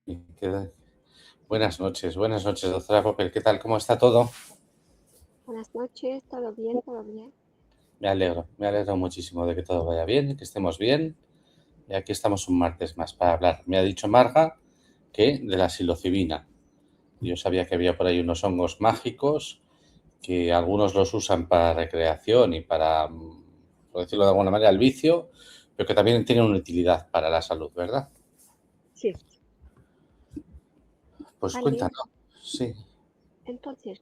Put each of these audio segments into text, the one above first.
Y queda- buenas noches, doctora Popel. ¿Qué tal? ¿Cómo está todo? Buenas noches, ¿todo bien? ¿Todo bien? Me alegro muchísimo de que todo vaya bien, que estemos bien. Y aquí estamos un martes más para hablar. Me ha dicho Marga que de la psilocibina. Yo sabía que había por ahí unos hongos mágicos que algunos los usan para recreación y para, por decirlo de alguna manera, el vicio, pero que también tienen una utilidad para la salud, ¿verdad? Sí. Pues Vale, cuéntanos. Sí. entonces,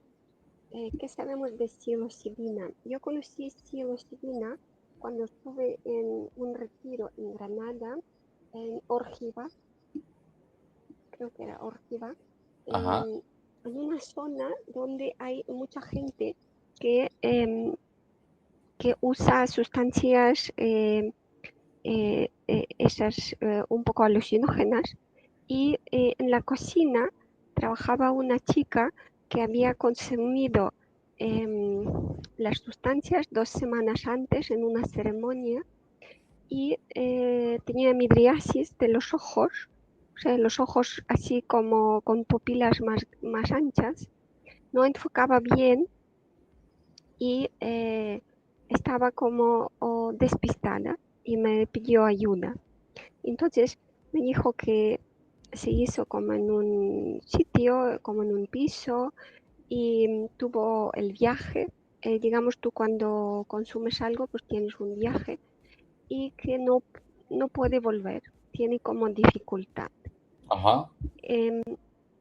¿qué sabemos de psilocibina? Yo conocí psilocibina cuando estuve en un retiro en Granada, en Órgiva, creo que era Órgiva, Ajá. en una zona donde hay mucha gente que, que usa sustancias esas un poco alucinógenas y en la cocina trabajaba una chica que había consumido em, las sustancias 2 semanas antes en una ceremonia y tenía midriasis de los ojos, o sea, los ojos así como con pupilas más anchas, no enfocaba bien y estaba como despistada y me pidió ayuda. Entonces me dijo que se hizo como en un sitio, como en un piso, y tuvo el viaje. Digamos, tú cuando consumes algo, pues tienes un viaje y que no puede volver, tiene como dificultad. Ajá. Em,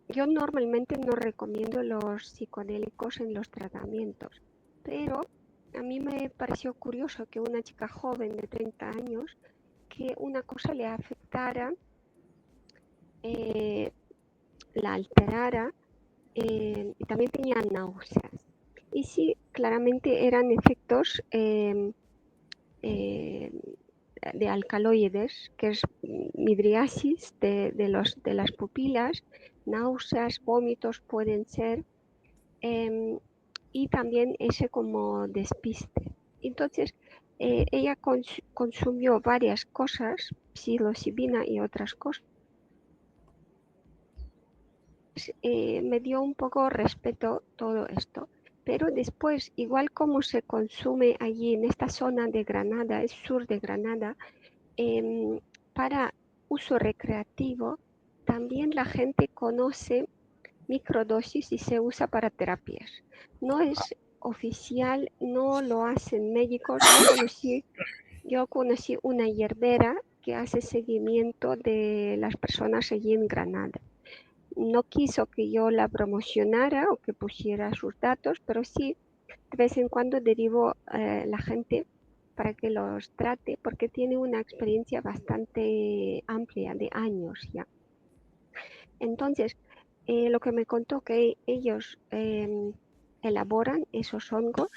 yo normalmente no recomiendo los psicodélicos en los tratamientos, pero a mí me pareció curioso que una chica joven de 30 años, que una cosa le afectara, eh, la alterara, y también tenía náuseas. Y sí, claramente eran efectos eh, de alcaloides, que es midriasis de las pupilas, náuseas, vómitos pueden ser, y también ese como despiste. Entonces, ella consumió varias cosas, psilocibina y otras cosas. Me dio un poco respeto todo esto. Pero después, igual como se consume allí en esta zona de Granada, es sur de Granada, em, para uso recreativo, también la gente conoce microdosis y se usa para terapias. No es oficial, no lo hacen médicos. Yo conocí una hierbera que hace seguimiento de las personas allí en Granada. No quiso que yo la promocionara o que pusiera sus datos, pero sí de vez en cuando derivo la gente para que los trate porque tiene una experiencia bastante amplia de años ya. Entonces, lo que me contó que ellos elaboran esos hongos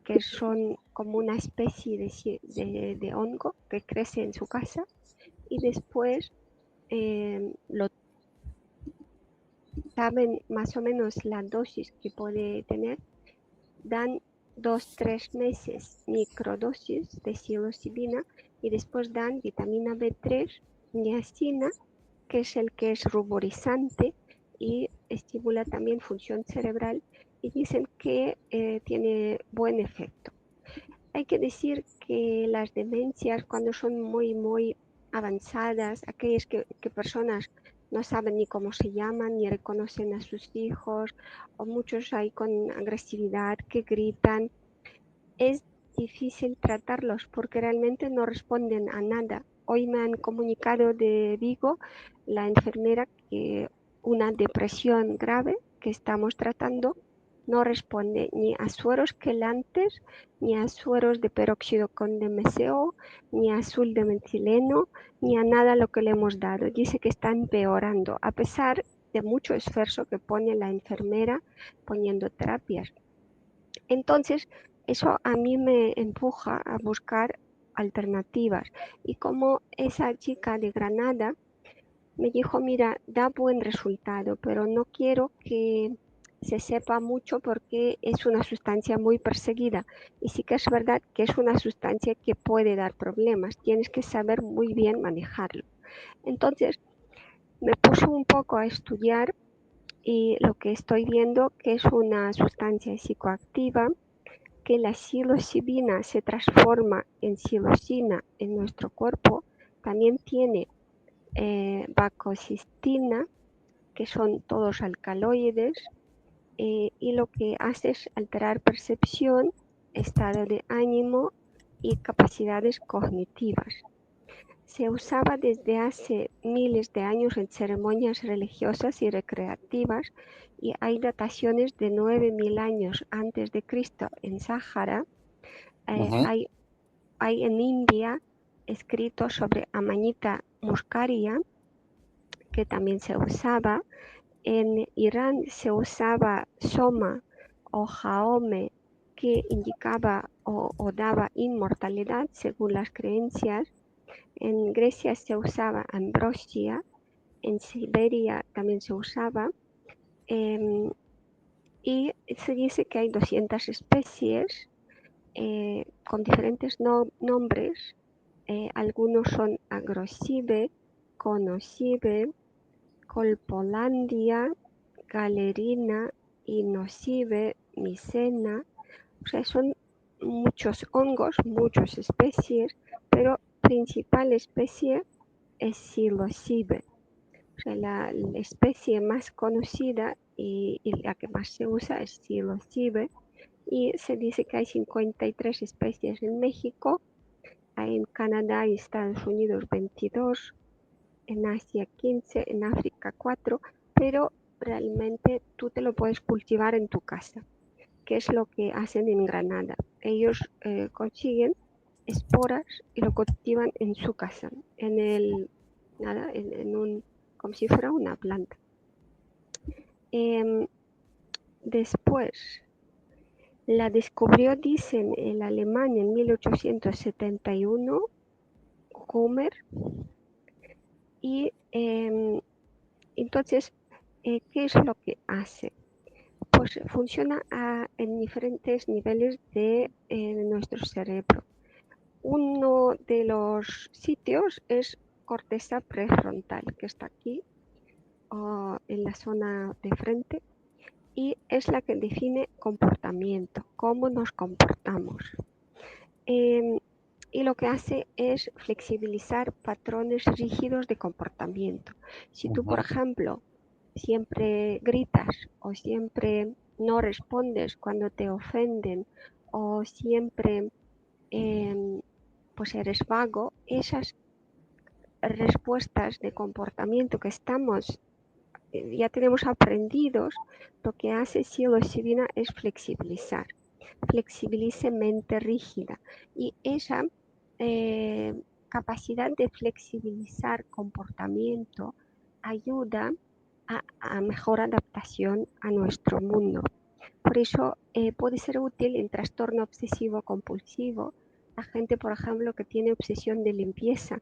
que son como una especie de hongo que crece en su casa y después lo saben más o menos la dosis que puede tener, dan 2, 3 meses microdosis de psilocibina y después dan vitamina B3, niacina, que es el que es ruborizante y estimula también función cerebral y dicen que tiene buen efecto. Hay que decir que las demencias cuando son muy avanzadas, aquellas que personas no saben ni cómo se llaman, ni reconocen a sus hijos, o muchos hay con agresividad que gritan, es difícil tratarlos porque realmente no responden a nada. Hoy me han comunicado de Vigo, la enfermera, que una depresión grave que estamos tratando no responde ni a sueros quelantes, ni a sueros de peróxido con DMSO, ni a azul de metileno, ni a nada lo que le hemos dado. Dice que está empeorando, a pesar de mucho esfuerzo que pone la enfermera poniendo terapias. Entonces, eso a mí me empuja a buscar alternativas. Y como esa chica de Granada me dijo, mira, da buen resultado, pero no quiero que se sepa mucho porque es una sustancia muy perseguida. Y sí que es verdad que es una sustancia que puede dar problemas. Tienes que saber muy bien manejarlo. Entonces, me puse un poco a estudiar y lo que estoy viendo que es una sustancia psicoactiva, que la psilocibina se transforma en psilocina en nuestro cuerpo. También tiene vacocistina, que son todos alcaloides, y lo que hace es alterar percepción, estado de ánimo y capacidades cognitivas. Se usaba desde hace miles de años en ceremonias religiosas y recreativas, y hay dataciones de 9000 años antes de Cristo en Sáhara. Ujú, Hay en India escritos sobre Amanita muscaria, que también se usaba. En Irán se usaba soma o jaume, que indicaba o daba inmortalidad según las creencias. En Grecia se usaba ambrosia, en Siberia también se usaba, em, y se dice que hay 200 especies con diferentes nombres. Algunos son agrosive, conocive, colpolandia, galerina, inocive, micena. O sea, son muchos hongos, muchas especies, pero principal especie es psilocibe. O sea, la especie más conocida y la que más se usa es psilocibe, y se dice que hay 53 especies en México, hay en Canadá y Estados Unidos 22, en Asia 15, en África 4, pero realmente tú te lo puedes cultivar en tu casa, que es lo que hacen en Granada. Ellos consiguen esporas y lo cultivan en su casa, como si fuera una planta. Em, Después la descubrió, dicen, el alemán en 1871, Humer, y entonces, ¿qué es lo que hace? Pues funciona en diferentes niveles de nuestro cerebro. Uno de los sitios es corteza prefrontal, que está aquí, en la zona de frente, y es la que define comportamiento, cómo nos comportamos. Y lo que hace es flexibilizar patrones rígidos de comportamiento. Si tú, por ujú. ejemplo, siempre gritas o siempre no respondes cuando te ofenden o siempre pues eres vago, esas respuestas de comportamiento que ya tenemos aprendidos, lo que hace psilocibina es flexibilice mente rígida, y esa capacidad de flexibilizar comportamiento ayuda a mejor adaptación a nuestro mundo. Por eso puede ser útil en trastorno obsesivo compulsivo. La gente, por ejemplo, que tiene obsesión de limpieza,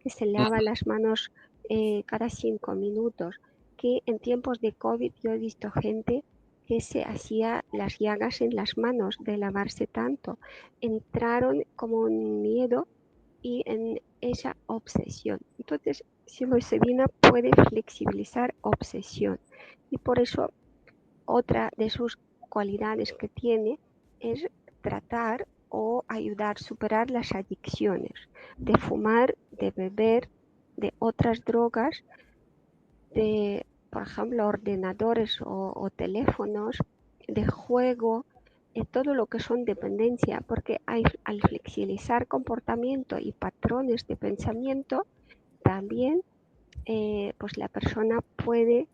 que se lava las manos cada 5 minutos, que en tiempos de COVID yo he visto gente que se hacía las llagas en las manos de lavarse tanto. Entraron como un miedo y en esa obsesión. Entonces, psilocibina puede flexibilizar obsesión, y por eso otra de sus cualidades que tiene es tratar o ayudar a superar las adicciones de fumar, de beber, de otras drogas, de, por ejemplo, ordenadores o teléfonos, de juego, todo lo que son dependencia, porque al flexibilizar comportamiento y patrones de pensamiento, también pues la persona puede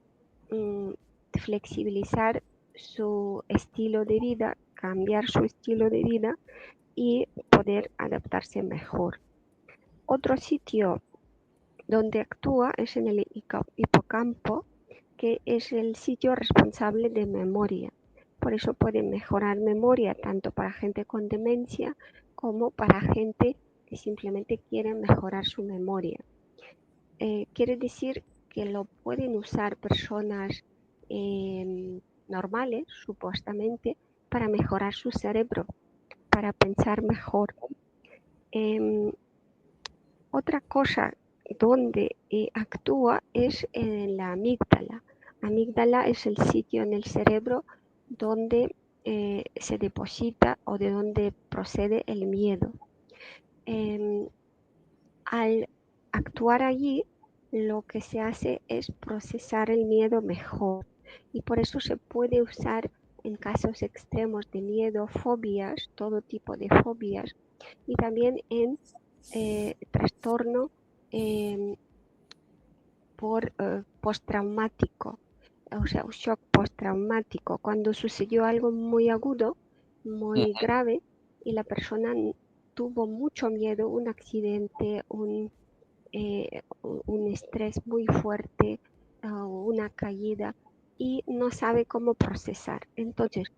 flexibilizar su estilo de vida, cambiar su estilo de vida y poder adaptarse mejor. Otro sitio donde actúa es en el hipocampo, que es el sitio responsable de memoria. Por eso puede mejorar memoria tanto para gente con demencia como para gente que simplemente quiere mejorar su memoria. Quiere decir que lo pueden usar personas normales, supuestamente, para mejorar su cerebro, para pensar mejor. Otra cosa donde actúa es en la amígdala. Amígdala es el sitio en el cerebro donde se deposita o de donde procede el miedo. Al actuar allí, lo que se hace es procesar el miedo mejor y por eso se puede usar en casos extremos de miedo, fobias, todo tipo de fobias, y también en trastorno por postraumático, o sea, un shock postraumático, cuando sucedió algo muy agudo, muy Ujú, grave, y la persona tuvo mucho miedo, un accidente, un estrés muy fuerte, una caída, y no sabe cómo procesar. Entonces,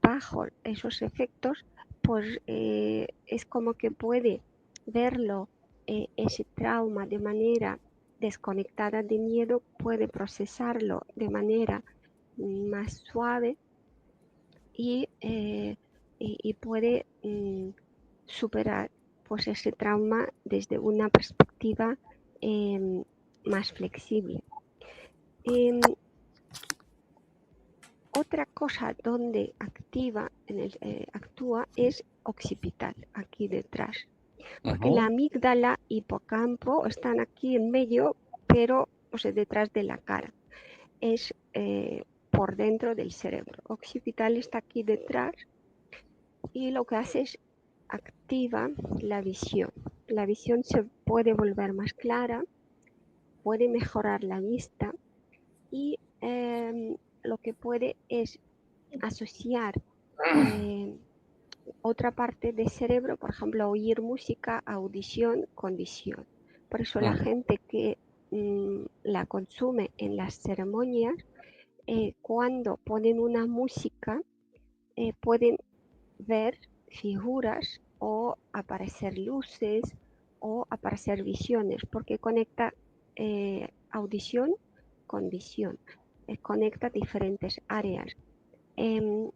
bajo esos efectos, pues es como que puede verlo, ese trauma de manera desconectada de miedo, puede procesarlo de manera más suave y puede superar pues, ese trauma desde una perspectiva más flexible. Otra cosa donde actúa es occipital, aquí detrás, porque la ujú, amígdala y hipocampo están aquí en medio, pero o sea, detrás de la cara. Es por dentro del cerebro. Occipital está aquí detrás y lo que hace es activa la visión. La visión se puede volver más clara, puede mejorar la vista y lo que puede es asociar eh, otra parte del cerebro, por ejemplo, oír música, audición con visión. Por eso la ujú, gente que la consume en las ceremonias, cuando ponen una música, pueden ver figuras o aparecer luces o aparecer visiones, porque conecta audición con visión, conecta diferentes áreas. Em,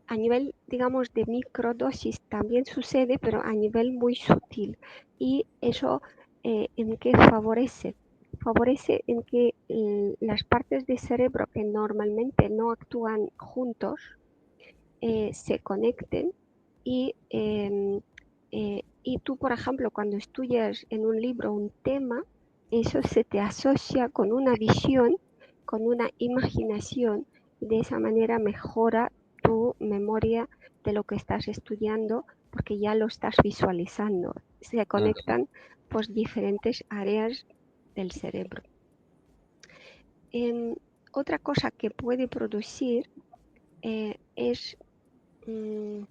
a nivel, digamos, de microdosis también sucede, pero a nivel muy sutil. Y eso en qué favorece. Favorece en que las partes del cerebro que normalmente no actúan juntos se conecten y tú, por ejemplo, cuando estudias en un libro un tema, eso se te asocia con una visión, con una imaginación, y de esa manera mejora tu memoria de lo que estás estudiando porque ya lo estás visualizando. Se ujú, conectan pues diferentes áreas del cerebro. Em, Otra cosa que puede producir es mm,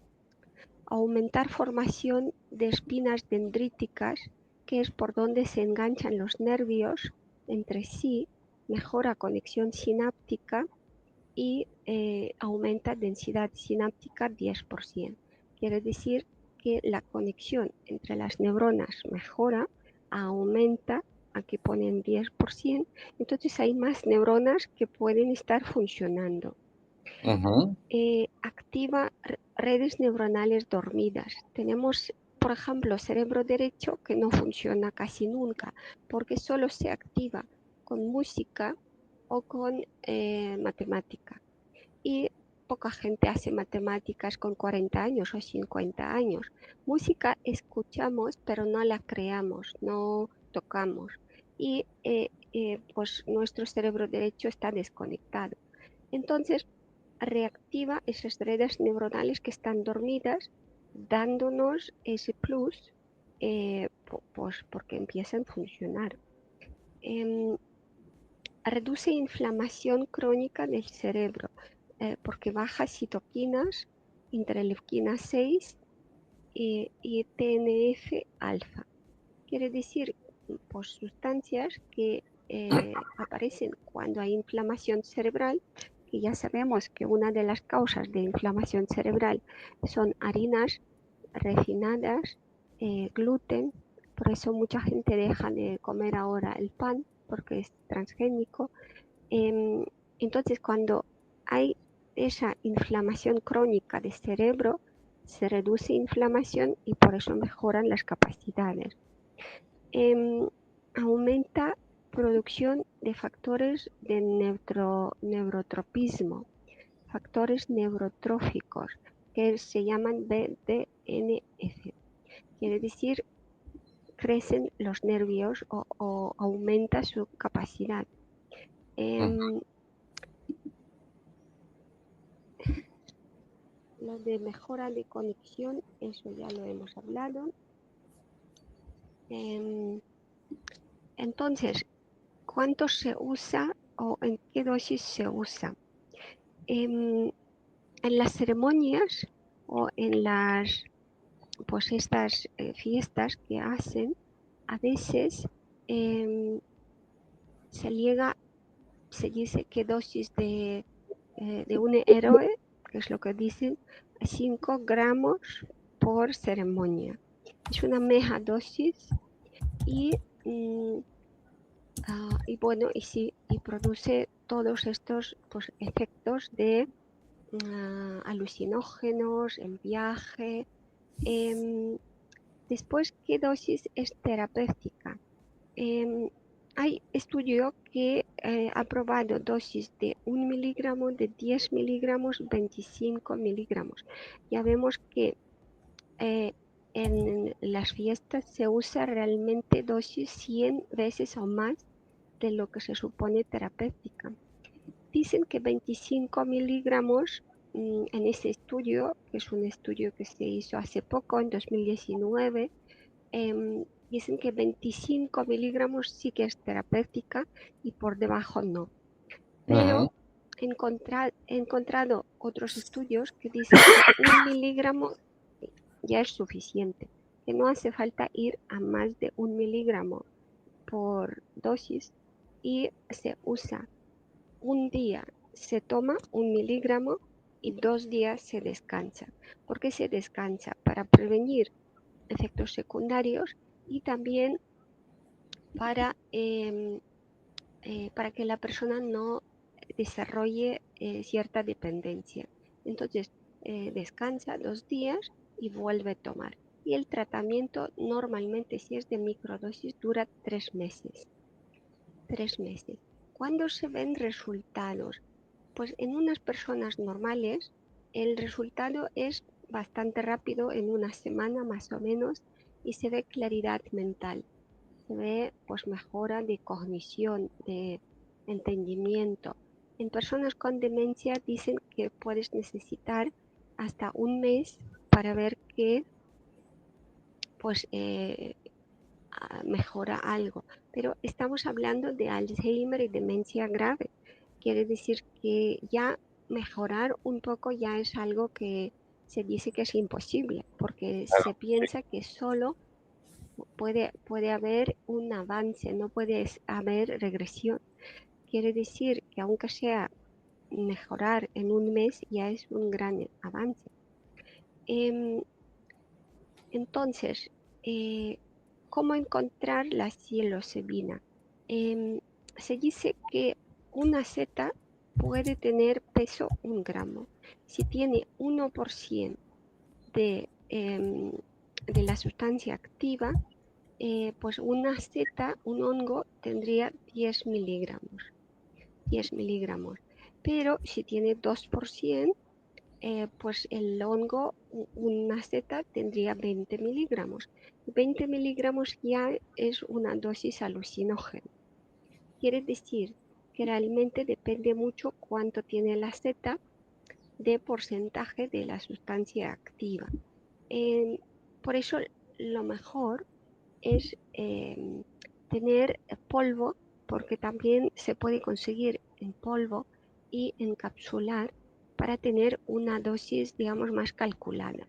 aumentar formación de espinas dendríticas, que es por donde se enganchan los nervios entre sí, mejora conexión sináptica y aumenta densidad sináptica 10%. Quiere decir que la conexión entre las neuronas mejora, aumenta, aquí ponen 10%, entonces hay más neuronas que pueden estar funcionando. ujú, Activa redes neuronales dormidas. Tenemos, por ejemplo, cerebro derecho que no funciona casi nunca porque solo se activa con música o con matemática. Y poca gente hace matemáticas con 40 años o 50 años. Música escuchamos, pero no la creamos, no tocamos. Y pues nuestro cerebro derecho está desconectado. Entonces, reactiva esas redes neuronales que están dormidas, dándonos ese plus, pues porque empiezan a funcionar. Em, Reduce inflamación crónica del cerebro, porque baja citoquinas, interleuquina 6 y TNF-alfa. Quiere decir, pues, sustancias que aparecen cuando hay inflamación cerebral, que ya sabemos que una de las causas de inflamación cerebral son harinas refinadas, gluten, por eso mucha gente deja de comer ahora el pan porque es transgénico. Em, entonces, cuando hay esa inflamación crónica del cerebro, se reduce inflamación y por eso mejoran las capacidades. Em, aumenta producción de factores de neurotropismo, factores neurotróficos, que se llaman BDNF. Quiere decir, crecen los nervios o aumenta su capacidad. Lo de mejora de conexión, eso ya lo hemos hablado. Entonces, ¿cuánto se usa o en qué dosis se usa? En las ceremonias o en las, pues estas fiestas que hacen, a veces se dice que dosis de un héroe, que es lo que dicen, 5 gramos por ceremonia. Es una megadosis y bueno, y produce todos estos pues, efectos de alucinógenos, el viaje. Después, ¿qué dosis es terapéutica? Hay estudio que ha probado dosis de 1 miligramo, de 10 miligramos, 25 miligramos. Ya vemos que en las fiestas se usa realmente dosis 100 veces o más de lo que se supone terapéutica. Dicen que 25 miligramos en ese estudio, que es un estudio que se hizo hace poco, en 2019, dicen que 25 miligramos sí que es terapéutica y por debajo no. Pero he encontrado otros estudios que dicen que 1 miligramo ya es suficiente, que no hace falta ir a más de 1 miligramo por dosis y se usa un día, se toma 1 miligramo y 2 días se descansa. ¿Por qué se descansa? Para prevenir efectos secundarios y también para que la persona no desarrolle cierta dependencia. Entonces, descansa 2 días y vuelve a tomar. Y el tratamiento normalmente, si es de microdosis, dura 3 meses. 3 meses. ¿Cuándo se ven resultados? Pues en unas personas normales el resultado es bastante rápido, en una semana más o menos, y se ve claridad mental. Se ve pues mejora de cognición, de entendimiento. En personas con demencia dicen que puedes necesitar hasta un mes para ver que pues mejora algo. Pero estamos hablando de Alzheimer y demencia grave. Quiere decir que ya mejorar un poco ya es algo que se dice que es imposible, porque se piensa que solo puede haber un avance, no puede haber regresión. Quiere decir que aunque sea mejorar en un mes, ya es un gran avance. Entonces, ¿cómo encontrar la psilocibina? Se dice que una seta puede tener peso 1 gramo. Si tiene 1% de la sustancia activa, pues una seta, un hongo, tendría 10 miligramos. 10 miligramos. Pero si tiene 2%, pues el hongo, una seta, tendría 20 miligramos. 20 miligramos ya es una dosis alucinógena. Quiere decir que realmente depende mucho cuánto tiene la seta de porcentaje de la sustancia activa. Por eso lo mejor es tener polvo, porque también se puede conseguir en polvo y encapsular para tener una dosis, digamos, más calculada.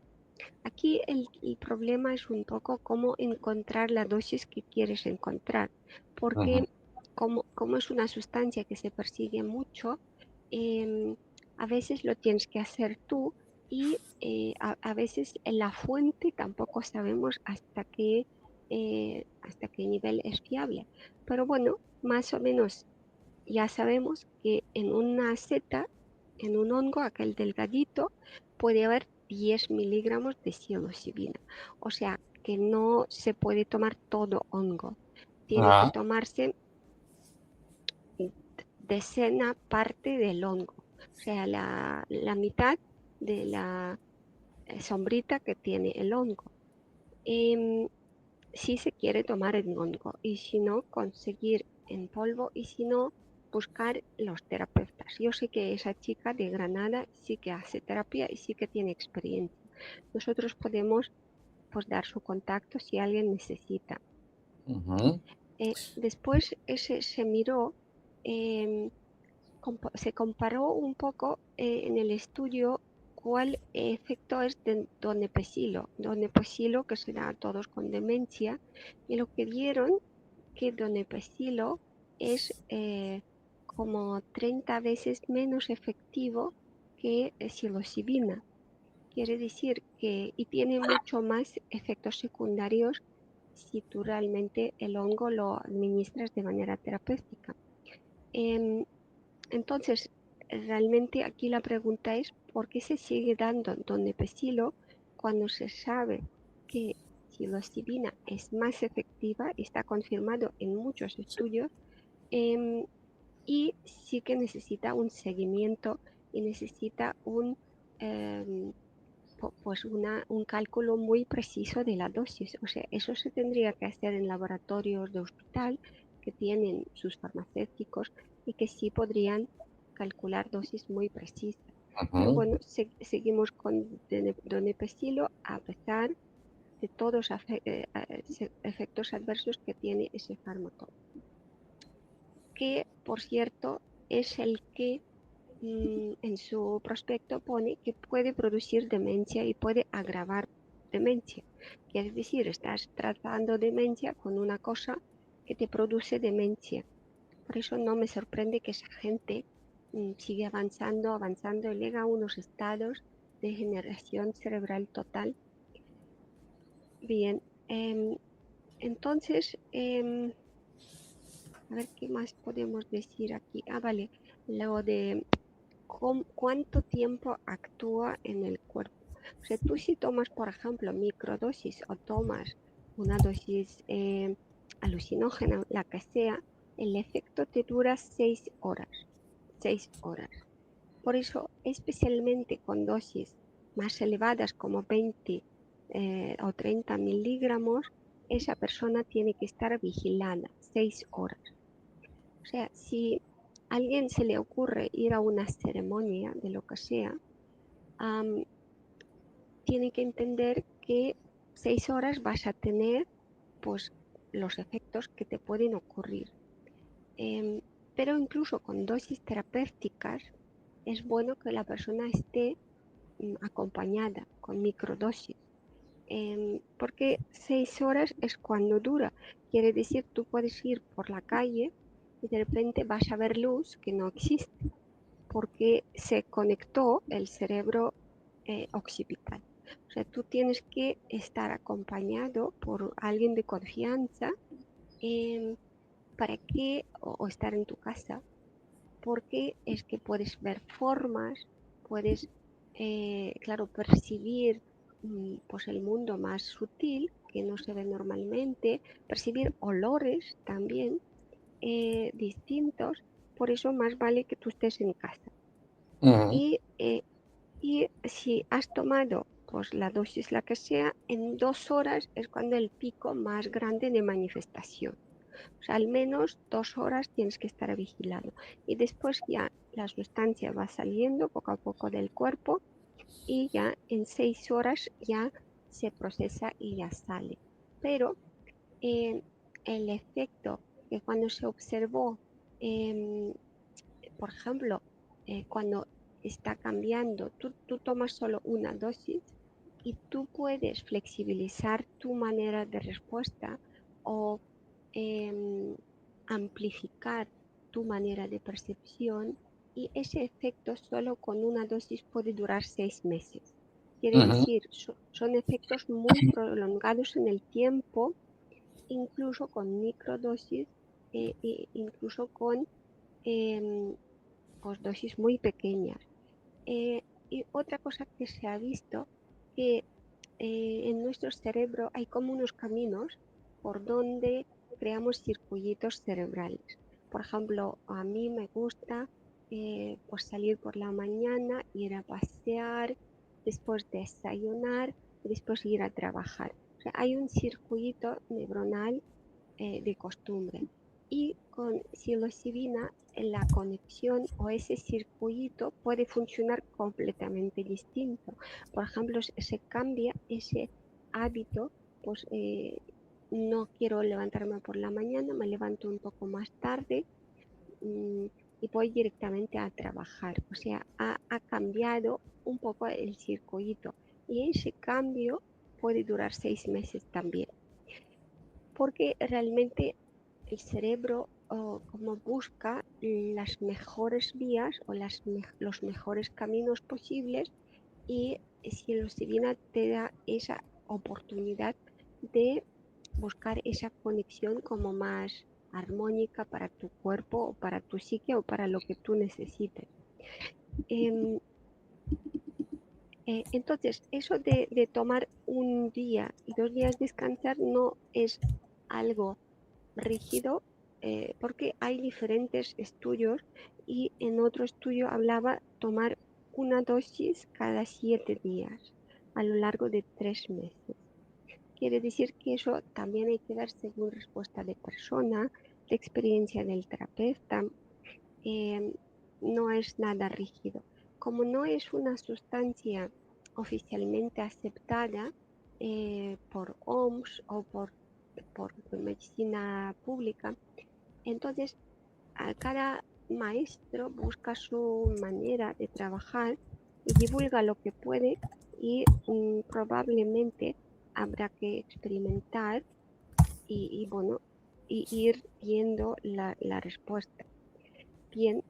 Aquí el problema es un poco cómo encontrar la dosis que quieres encontrar, porque como es una sustancia que se persigue mucho, a veces lo tienes que hacer tú y a veces en la fuente tampoco sabemos hasta qué nivel es fiable. Pero bueno, más o menos ya sabemos que en una seta, en un hongo, aquel delgadito, puede haber 10 miligramos de psilocibina. O sea que no se puede tomar todo hongo. tiene que tomarse decena parte del hongo, o sea, la mitad de la sombrita que tiene el hongo. Si se quiere tomar en hongo y si no, conseguir en polvo y si no, buscar los terapeutas. Yo sé que esa chica de Granada sí que hace terapia y sí que tiene experiencia. Nosotros podemos pues dar su contacto si alguien necesita. Después se miró, se comparó un poco en el estudio cuál efecto es de donepezilo, que se da a todos con demencia, y lo que dieron que donepezilo es como 30 veces menos efectivo que psilocibina. Quiere decir que, y tiene mucho más efectos secundarios si tú realmente el hongo lo administras de manera terapéutica. Entonces, realmente aquí la pregunta es, ¿por qué se sigue dando donepezilo cuando se sabe que psilocibina es más efectiva y está confirmado en muchos estudios? Y sí que necesita un seguimiento y necesita un cálculo muy preciso de la dosis. O sea, eso se tendría que hacer en laboratorios de hospital que tienen sus farmacéuticos y que sí podrían calcular dosis muy precisas. Pero bueno, seguimos con donepezilo a pesar de todos los efectos adversos que tiene ese fármaco. Que, por cierto, es el que en su prospecto pone que puede producir demencia y puede agravar demencia. Quiere decir, estás tratando demencia con una cosa que te produce demencia. Por eso no me sorprende que esa gente sigue avanzando y llega a unos estados de degeneración cerebral total. Bien, entonces, a ver qué más podemos decir aquí. Vale, lo de cuánto tiempo actúa en el cuerpo. O sea, tú si tomas, por ejemplo, microdosis o tomas una dosis alucinógena, la que sea, el efecto te dura 6 horas. 6 horas. Por eso, especialmente con dosis más elevadas como 20 o 30 miligramos, esa persona tiene que estar vigilada 6 horas. O sea, si a alguien se le ocurre ir a una ceremonia de lo que sea, tiene que entender que 6 horas vas a tener pues los efectos que te pueden ocurrir. Pero incluso con dosis terapéuticas es bueno que la persona esté acompañada con microdosis. Porque 6 horas es cuando dura. Quiere decir, tú puedes ir por la calle y de repente vas a ver luz que no existe, porque se conectó el cerebro occipital. O sea, tú tienes que estar acompañado por alguien de confianza para que, o estar en tu casa, porque es que puedes ver formas, puedes, claro, percibir pues el mundo más sutil que no se ve normalmente, percibir olores también distintos, por eso más vale que tú estés en casa. Y, y si has tomado pues la dosis la que sea, en 2 horas es cuando el pico más grande de manifestación. O sea, al menos 2 horas tienes que estar vigilado. Y después ya la sustancia va saliendo poco a poco del cuerpo y ya en 6 horas ya se procesa y ya sale. Pero el efecto que cuando se observó, por ejemplo, cuando está cambiando, tú tomas solo una dosis y tú puedes flexibilizar tu manera de respuesta o amplificar tu manera de percepción y ese efecto solo con una dosis puede durar 6 meses. Quiere decir, son efectos muy prolongados en el tiempo, incluso con microdosis, incluso con pues, dosis muy pequeñas. Y otra cosa que se ha visto, que en nuestro cerebro hay como unos caminos por donde creamos circuitos cerebrales. Por ejemplo, a mí me gusta pues salir por la mañana, ir a pasear, después desayunar y después ir a trabajar. O sea, hay un circuito neuronal de costumbre. Y con psilocibina la conexión o ese circuito puede funcionar completamente distinto. Por ejemplo, se cambia ese hábito, pues no quiero levantarme por la mañana, me levanto un poco más tarde y voy directamente a trabajar. O sea, ha cambiado un poco el circuito y ese cambio puede durar 6 meses también, porque realmente el cerebro como busca las mejores vías o los mejores caminos posibles, y psilocibina te da esa oportunidad de buscar esa conexión como más armónica para tu cuerpo o para tu psique o para lo que tú necesites. Entonces, eso de tomar un día y 2 días descansar no es algo rígido, porque hay diferentes estudios y en otro estudio hablaba tomar una dosis cada 7 días a lo largo de 3 meses. Quiere decir que eso también hay que dar según respuesta de persona, de experiencia del terapeuta. eh, no es nada rígido. Como no es una sustancia oficialmente aceptada por OMS o por medicina pública, entonces a cada maestro busca su manera de trabajar y divulga lo que puede, y probablemente habrá que experimentar bueno, y ir viendo la respuesta. Bien,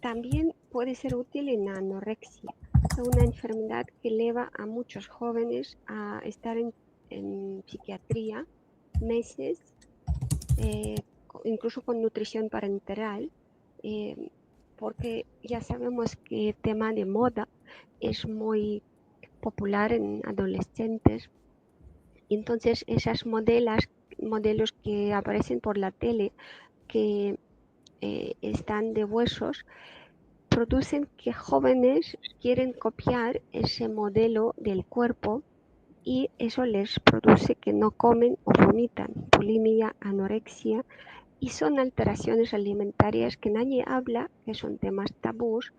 también puede ser útil en anorexia, una enfermedad que lleva a muchos jóvenes a estar en psiquiatría meses, incluso con nutrición parenteral, porque ya sabemos que el tema de moda es muy popular en adolescentes. Y entonces esas modelos que aparecen por la tele, que están de huesos, producen que jóvenes quieren copiar ese modelo del cuerpo, y eso les produce que no comen o vomitan, bulimia, anorexia, y son alteraciones alimentarias que nadie habla, que son temas tabús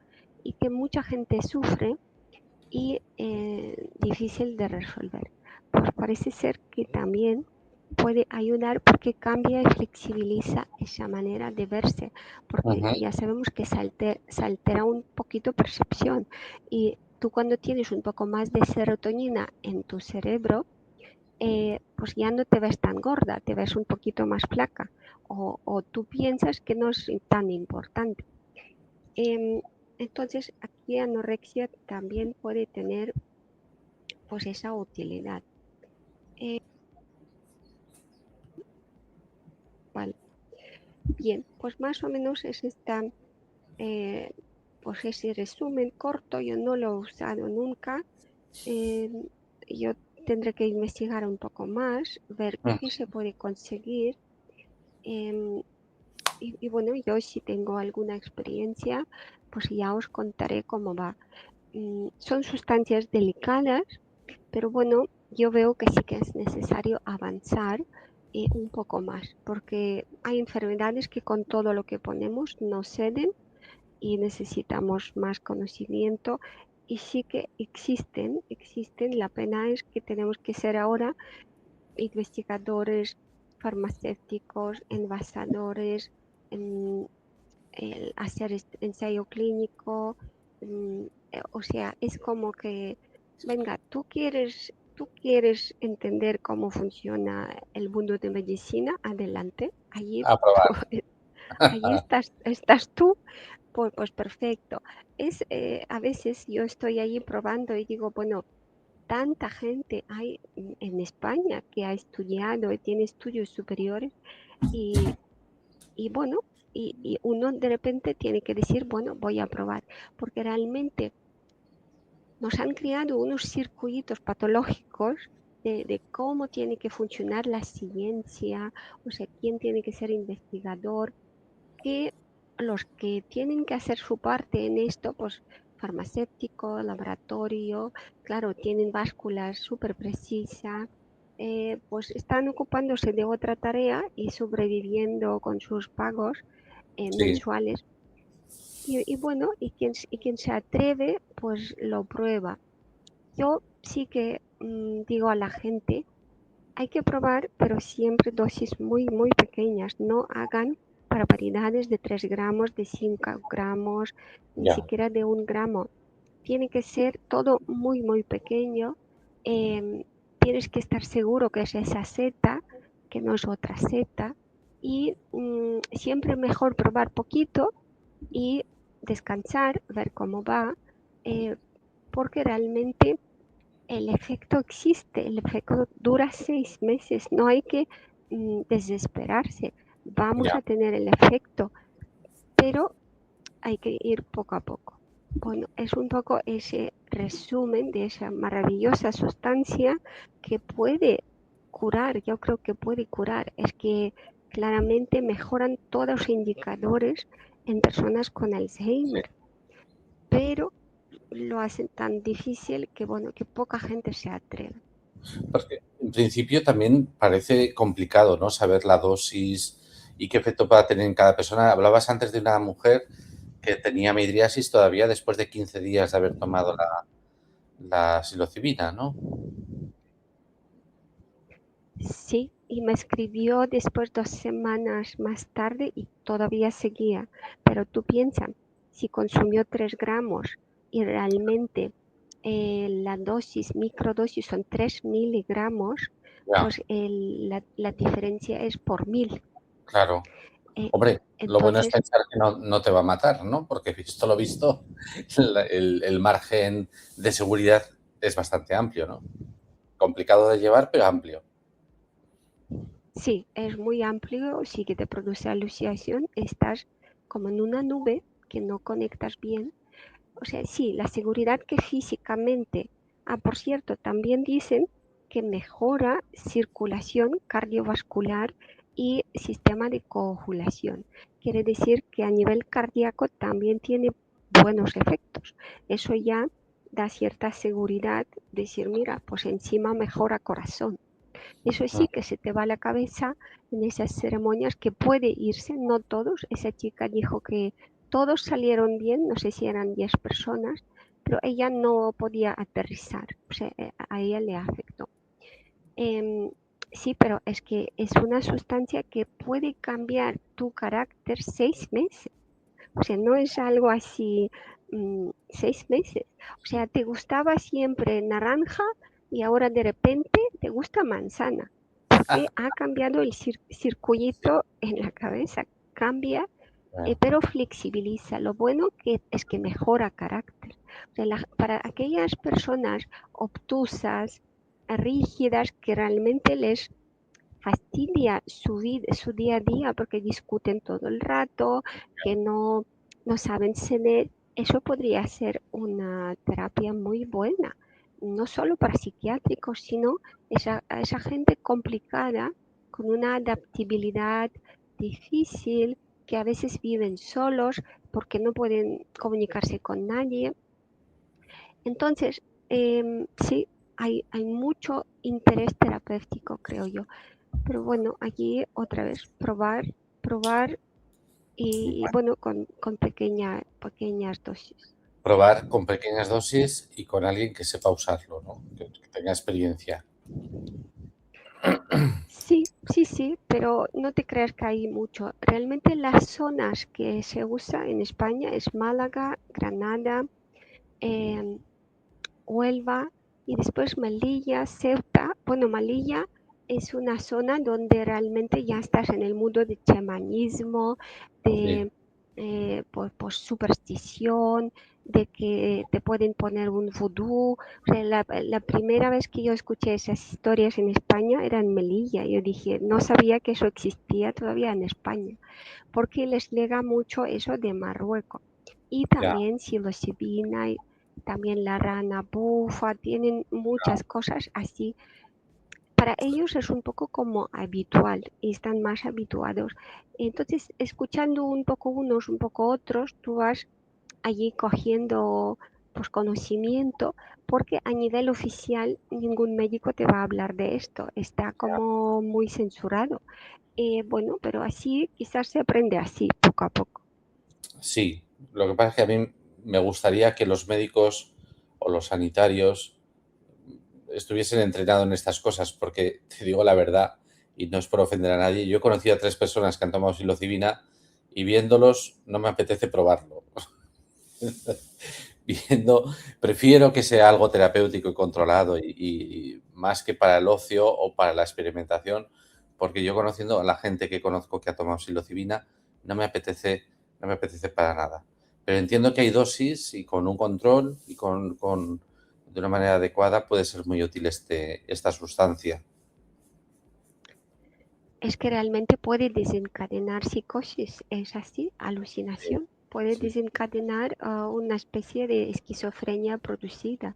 y que mucha gente sufre y difícil de resolver. Pues parece ser que también puede ayudar porque cambia y flexibiliza esa manera de verse, porque Ujú. ya sabemos que se altera un poquito percepción, y tú cuando tienes un poco más de serotonina en tu cerebro, pues ya no te ves tan gorda, te ves un poquito más flaca, o tú piensas que no es tan importante. Entonces aquí anorexia también puede tener pues esa utilidad. Vale. Bien, pues más o menos es eh, pues ese resumen corto. Yo no lo he usado nunca. Eh, yo tendré que investigar un poco más, ver Mm. qué se puede conseguir. em, y bueno, yo si tengo alguna experiencia, pues ya os contaré cómo va. Son sustancias delicadas, pero bueno, yo veo que sí que es necesario avanzar un poco más, porque hay enfermedades que con todo lo que ponemos no ceden y necesitamos más conocimiento. Y sí que existen. La pena es que tenemos que ser ahora investigadores farmacéuticos, envasadores, em, hacer ensayo clínico. O sea, es como que, venga, tú quieres entender cómo funciona el mundo de medicina, adelante, allí, A probar. allí estás tú, pues perfecto. A veces yo estoy allí probando y digo, bueno, tanta gente hay en España que ha estudiado y tiene estudios superiores, y bueno, y uno de repente tiene que decir, bueno, voy a probar, porque realmente nos han creado unos circuitos patológicos de cómo tiene que funcionar la ciencia, o sea, quién tiene que ser investigador, que los que tienen que hacer su parte en esto, pues farmacéutico, laboratorio, claro, tienen básculas súper precisas, pues están ocupándose de otra tarea y sobreviviendo con sus pagos Sí, mensuales. Y bueno, y quien se atreve, pues lo prueba. Yo sí que digo a la gente, hay que probar, pero siempre dosis muy, muy pequeñas. No hagan barbaridades de 3 gramos, de 5 gramos, ni ya, siquiera de 1 gramo. Tiene que ser todo muy, muy pequeño. Em, Tienes que estar seguro que es esa seta, que no es otra seta. Y siempre mejor probar poquito y descansar, ver cómo va, eh, porque realmente el efecto existe, el efecto dura 6 meses, no hay que desesperarse, vamos ya. a tener el efecto, pero hay que ir poco a poco. Bueno, es un poco ese resumen de esa maravillosa sustancia que puede curar, yo creo que puede curar, es que claramente mejoran todos los indicadores en personas con Sí. Alzheimer, pero lo hacen tan difícil que, bueno, que poca gente se atreve. Porque en principio también parece complicado, ¿no? Saber la dosis y qué efecto pueda tener en cada persona. Hablabas antes de una mujer que tenía midriasis todavía después de 15 días de haber tomado la psilocibina, ¿no? Sí, y me escribió después 2 semanas más tarde y todavía seguía. Pero tú piensas, si consumió 3 gramos y realmente la dosis, microdosis son 3 miligramos, Ya, pues la diferencia es por 1000. claro. Eh, Hombre, lo bueno es entonces, pensar que no te va a matar, ¿no? Porque visto lo visto, el margen de seguridad es bastante amplio, ¿no? Complicado de llevar, pero amplio. sí, es muy amplio, sí que te produce alucinación, estás como en una nube que no conectas bien. O sea, sí, la seguridad que físicamente, por cierto, también dicen que mejora circulación cardiovascular y sistema de coagulación. Quiere decir que a nivel cardíaco también tiene buenos efectos. Eso ya da cierta seguridad, decir, mira, pues encima mejora corazón. Eso Mm, sí que se te va la cabeza en esas ceremonias que puede irse, no todos. Esa chica dijo que todos salieron bien, no sé si eran 10 personas, pero ella no podía aterrizar, o sea, a ella le afectó. Em, sí, pero es que es una sustancia que puede cambiar tu carácter 6 meses. O sea, no es algo así, 6 meses. O sea, te gustaba siempre naranja y ahora de repente te gusta manzana, porque ha cambiado el sí, circuito en la cabeza. Cambia, bueno, pero flexibiliza. Lo bueno que es que mejora carácter. O sea, para aquellas personas obtusas, rígidas, que realmente les fastidia su día a día porque discuten todo el rato, que no saben ceder. Eso podría ser una terapia muy buena, no solo para psiquiátricos, sino esa gente complicada, con una adaptabilidad difícil, que a veces viven solos porque no pueden comunicarse con nadie. Entonces, sí, hay mucho interés terapéutico, creo yo. Pero bueno, aquí otra vez probar, probar y bueno, bueno, con pequeñas dosis. probar con pequeñas dosis y con alguien que sepa usarlo, ¿no? Que tenga experiencia. Sí, sí, sí, pero no te creas que hay mucho. Realmente las zonas que se usa en España es Málaga, Granada, em, Huelva y después Melilla, Ceuta. Bueno, Melilla es una zona donde realmente ya estás en el mundo de chamanismo, Sí, de pues, superstición, de que te pueden poner un vudú. O sea, la primera vez que yo escuché esas historias en España era en Melilla. Yo dije, no sabía que eso existía todavía en España, porque les llega mucho eso de Marruecos. Y ya, también psilocibina, y también la rana bufa, tienen muchas cosas así. para ellos es un poco como habitual y están más habituados. Entonces, escuchando un poco unos, un poco otros, tú vas allí cogiendo pues conocimiento, porque a nivel oficial ningún médico te va a hablar de esto, está como muy censurado. Bueno, pero así quizás se aprende así, poco a poco. Sí, lo que pasa es que a mí me gustaría que los médicos o los sanitarios estuviesen entrenados en estas cosas, porque te digo la verdad, y no es por ofender a nadie, yo he conocido a 3 personas que han tomado psilocibina y viéndolos no me apetece probarlo. Viendo, prefiero que sea algo terapéutico y controlado y más que para el ocio o para la experimentación, porque yo conociendo a la gente que conozco que ha tomado psilocibina, no me apetece, no me apetece para nada. Pero entiendo que hay dosis y con un control y de una manera adecuada puede ser muy útil esta sustancia. Es que realmente puede desencadenar psicosis, es así, Sí, alucinación, puede sí, desencadenar una especie de esquizofrenia producida.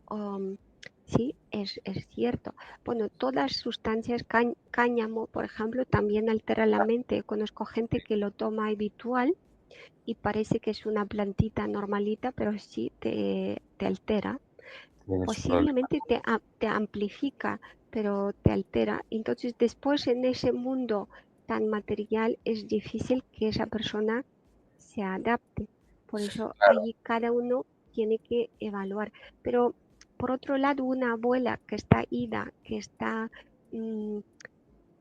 Um, sí, es cierto. Bueno, todas sustancias, cáñamo, por ejemplo, también altera la mente. Conozco gente que lo toma habitual y parece que es una plantita normalita, pero sí te altera. tiene su problema. Posiblemente te amplifica, pero te altera. Entonces, después en ese mundo tan material es difícil que esa persona se adapte. Por eso Claro, allí cada uno tiene que evaluar. Pero por otro lado, una abuela que está ida, que está, o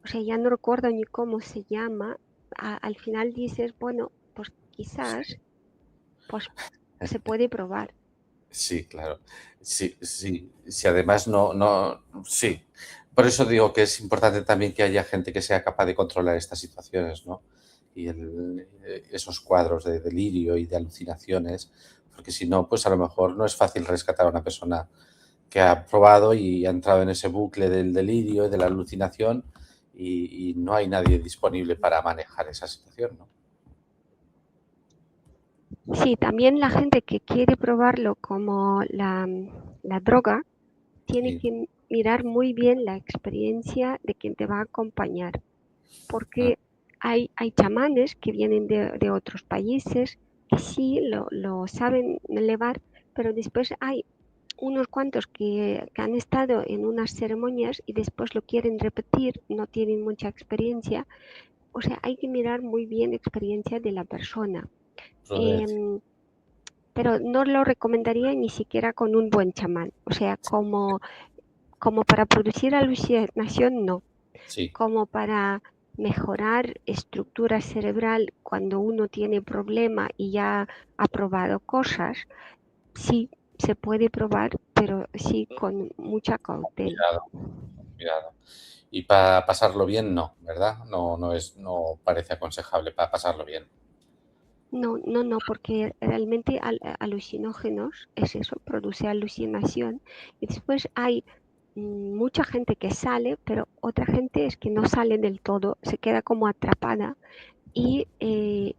sea, ya no recuerdo ni cómo se llama, al final dices, bueno, pues quizás sí. pues se puede probar. Sí, claro. Sí, sí. Si además sí. Por eso digo que es importante también que haya gente que sea capaz de controlar estas situaciones, ¿no? Y esos cuadros de delirio y de alucinaciones, porque si no, pues a lo mejor no es fácil rescatar a una persona que ha probado y ha entrado en ese bucle del delirio y de la alucinación y no hay nadie disponible para manejar esa situación, ¿no? Sí, también la gente que quiere probarlo como la droga, tiene Sí. que mirar muy bien la experiencia de quien te va a acompañar, Mm, porque hay chamanes que vienen de otros países que sí lo saben elevar, pero después hay unos cuantos que han estado en unas ceremonias y después lo quieren repetir, no tienen mucha experiencia. O sea, hay que mirar muy bien la experiencia de la persona. prudencia. Em, pero no lo recomendaría ni siquiera con un buen chamán. O sea, como para producir alucinación, no. Sí. Como para mejorar estructura cerebral cuando uno tiene problema y ya ha probado cosas, sí se puede probar, pero sí con mucha cautela. Cuidado, cuidado. Y para pasarlo bien, no, ¿verdad? No parece aconsejable para pasarlo bien. No, no, no, porque realmente alucinógenos es eso, produce alucinación. Y después hay mucha gente que sale, pero otra gente es que no sale del todo, se queda como atrapada y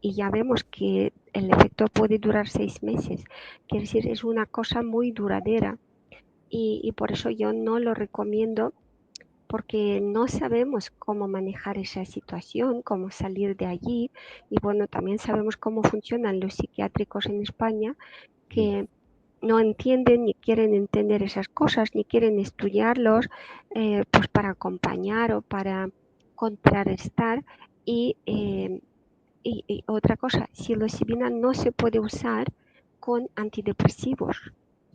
ya vemos que el efecto puede durar 6 meses. Quiere decir, es una cosa muy duradera y por eso yo no lo recomiendo porque no sabemos cómo manejar esa situación, cómo salir de allí. Y bueno, también sabemos cómo funcionan los psiquiátricos en España, Mm. que no entienden ni quieren entender esas cosas, ni quieren estudiarlos, pues para acompañar o para contrarrestar. Y, eh, y otra cosa, psilocibina no se puede usar con antidepresivos.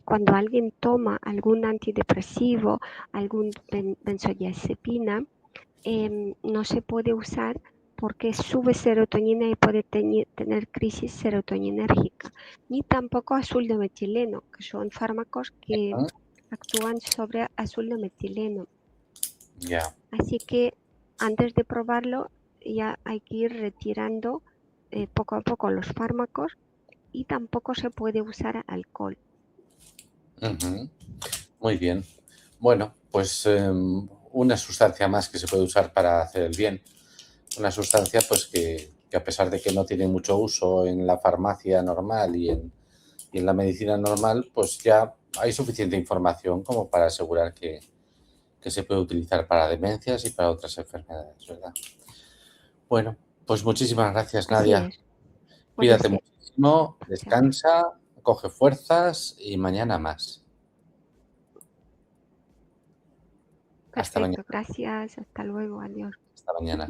Cuando alguien toma algún antidepresivo, algún benzodiazepina, no se puede usar porque sube serotonina y puede tener crisis serotoninérgica, ni tampoco azul de metileno, que son fármacos que Ah, actúan sobre azul de metileno. ya. Así que antes de probarlo ya hay que ir retirando poco a poco los fármacos y tampoco se puede usar alcohol. Ujú. Muy bien. Bueno, pues una sustancia más que se puede usar para hacer el bien. Una sustancia pues que a pesar de que no tiene mucho uso en la farmacia normal y en la medicina normal, pues ya hay suficiente información como para asegurar que se puede utilizar para demencias y para otras enfermedades, ¿verdad? Bueno, pues muchísimas gracias, Así Nadia. es. Puede Cuídate ser. muchísimo, Muchas gracias. descansa, coge fuerzas y mañana más. Hasta mañana. Perfecto, gracias. Hasta luego. Adiós. Hasta mañana.